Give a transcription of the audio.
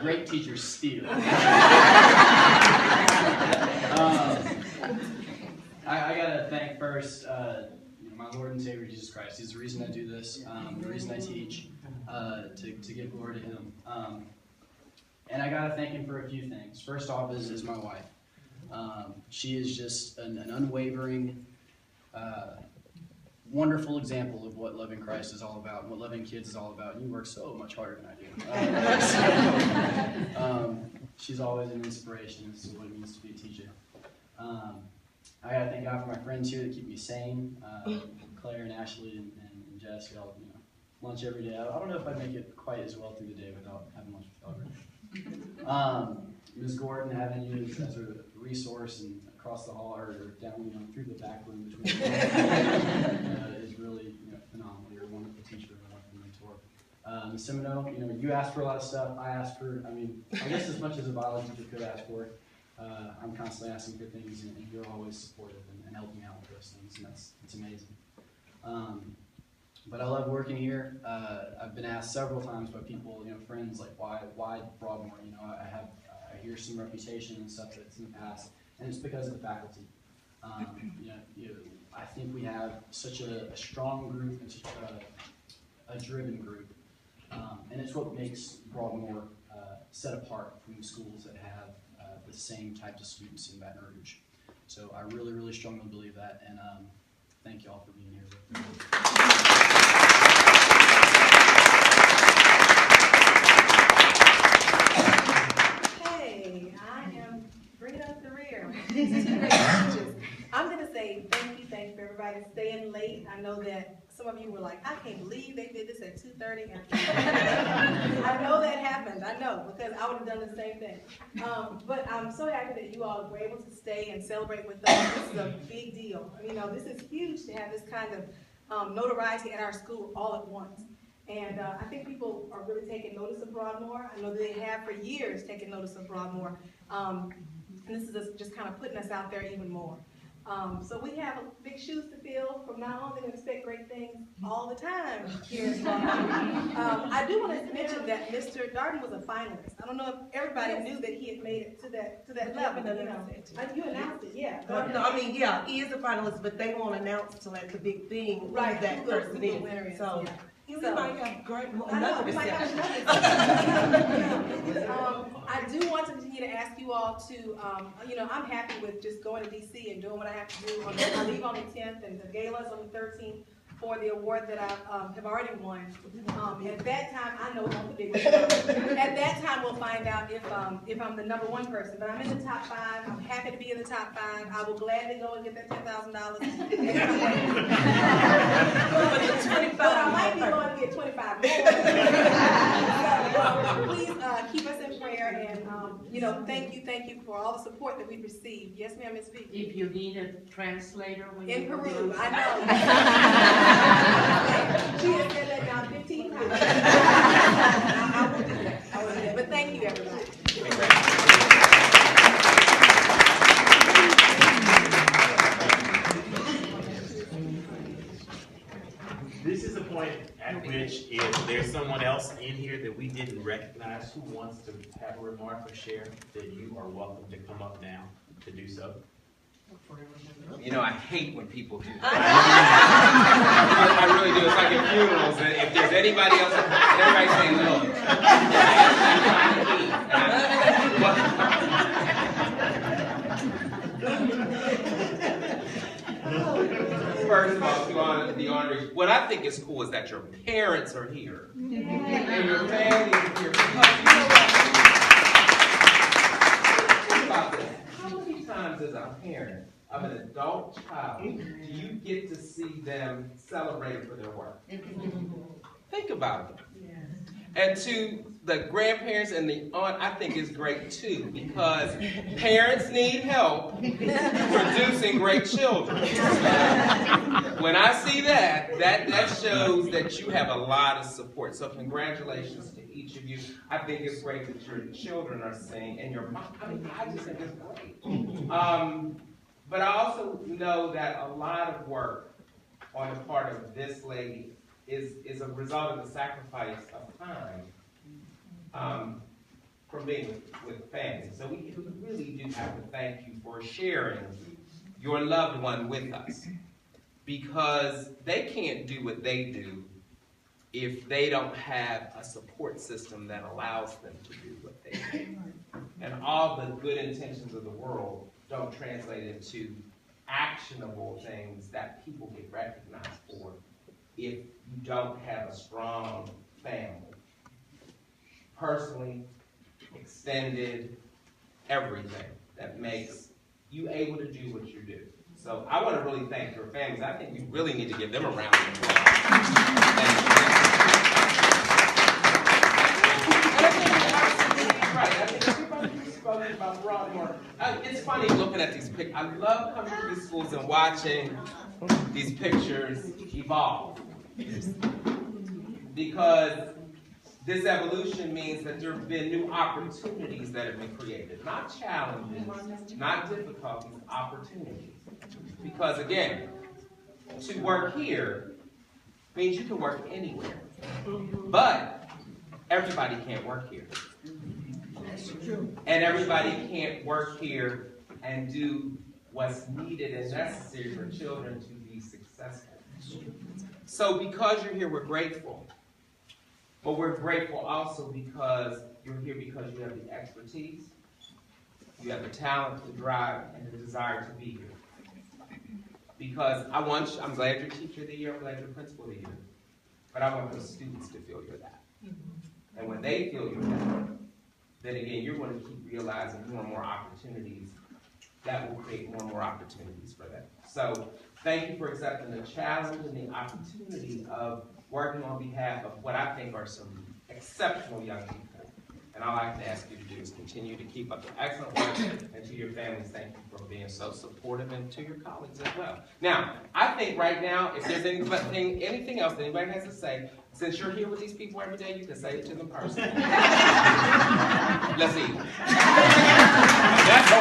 great teachers steal. I gotta thank first my Lord and Savior Jesus Christ. He's the reason I do this, the reason I teach, to give glory to Him. And I gotta thank Him for a few things. First off is my wife. She is just an unwavering, wonderful example of what loving Christ is all about, what loving kids is all about. And you work so much harder than I do. She's always an inspiration as to what it means to be a teacher. I gotta thank God for my friends here that keep me sane. Claire and Ashley and Jess, y'all, lunch every day. I don't know if I'd make it quite as well through the day without having lunch with y'all. Ms. Gordon, having you as a resource and across the hall or down, through the back room between is really phenomenal. You're a wonderful teacher and a wonderful mentor. Ms. Semino, you asked for a lot of stuff. I asked for, I guess as much as a biology teacher could ask for. I'm constantly asking for things, and you're always supportive and helping me out with those things, and it's amazing. But I love working here. I've been asked several times by people, friends, like why Broadmoor? I hear some reputation and stuff that's in the past, and it's because of the faculty. I think we have such a strong group and such a driven group, and it's what makes Broadmoor set apart from the schools that have the same types of students in Baton Rouge. So I really, really strongly believe that, and thank you all for being here with me. Hey, I am bringing up the rear. These two great teachers. I'm going to say thank you for everybody staying late. I know that some of you were like, I can't believe they did this at 2:30. I know that happened. I know, because I would have done the same thing. But I'm so happy that you all were able to stay and celebrate with us. This is a big deal. This is huge to have this kind of notoriety at our school all at once. And I think people are really taking notice of Broadmoor. I know they have for years taken notice of Broadmoor. And this is just kind of putting us out there even more. So we have big shoes to fill. From now on, they can expect great things all the time here at Broadmoor. I do want to mention that Mr. Darden was a finalist. I don't know if everybody knew that he had made it to that level. You announced it, yeah. Yeah, he is a finalist, but they won't announce till at the big thing right, that person is. So. Yeah. We might have another reception. I do want to continue to ask you all to, I'm happy with just going to D.C. and doing what I have to do. I leave on the 10th, and the gala is on the 13th for the award that I have already won. At that time, I know it's not the big one. At that time, we'll find out if I'm the #1 person. But I'm in the top 5. I'm happy to be in the top 5. I will gladly go and get that $10,000. But I might be going to get 25 more. Please keep us in prayer, and thank you for all the support that we've received. Yes, ma'am, Ms. V. If you need a translator when in you Peru, I know. She has said that now 15 times. I will do that. But thank you, everybody. This is a point at which if there's someone else in here that we didn't recognize who wants to have a remark or share, that you are welcome to come up now to do so. I hate when people do that. I really do. It's like at funerals. If there's anybody else, everybody's saying, look. First of all, to the honorees, what I think is cool is that your parents are here. And your family is here. Think about this. How many times as a parent of an adult child do you get to see them celebrated for their work? Think about it. And to the grandparents and the aunt, I think is great too, because parents need help producing great children. When I see that shows that you have a lot of support. So congratulations to each of you. I think it's great that your children are singing, and your mom, I just think it's great. But I also know that a lot of work on the part of this lady is a result of the sacrifice of time. from being with families. So we really do have to thank you for sharing your loved one with us, because they can't do what they do if they don't have a support system that allows them to do what they do. And all the good intentions of the world don't translate into actionable things that people get recognized for if you don't have a strong family. Personally, extended, everything that makes you able to do what you do. So I want to really thank your families. I think we really need to give them a round of applause. Right. I think everybody who's spoken about Broadmoor. It's funny looking at these pictures. I love coming to these schools and watching these pictures evolve. Because this evolution means that there have been new opportunities that have been created. Not challenges, not difficulties, opportunities. Because again, to work here means you can work anywhere. But everybody can't work here. And everybody can't work here and do what's needed and necessary for children to be successful. So because you're here, we're grateful. But we're grateful also because you're here because you have the expertise, you have the talent, the drive, and the desire to be here. Because I'm glad you're teacher of the year, I'm glad you're principal of the year. But I want those students to feel you're that. And when they feel you're that, then again, you're going to keep realizing more and more opportunities that will create more and more opportunities for them. So thank you for accepting the challenge and the opportunity of working on behalf of what I think are some exceptional young people. And all I can ask you to do is continue to keep up the excellent work, and to your families, thank you for being so supportive, and to your colleagues as well. Now, I think right now, if there's anything else that anybody has to say, since you're here with these people every day, you can say it to them personally. Let's see. That's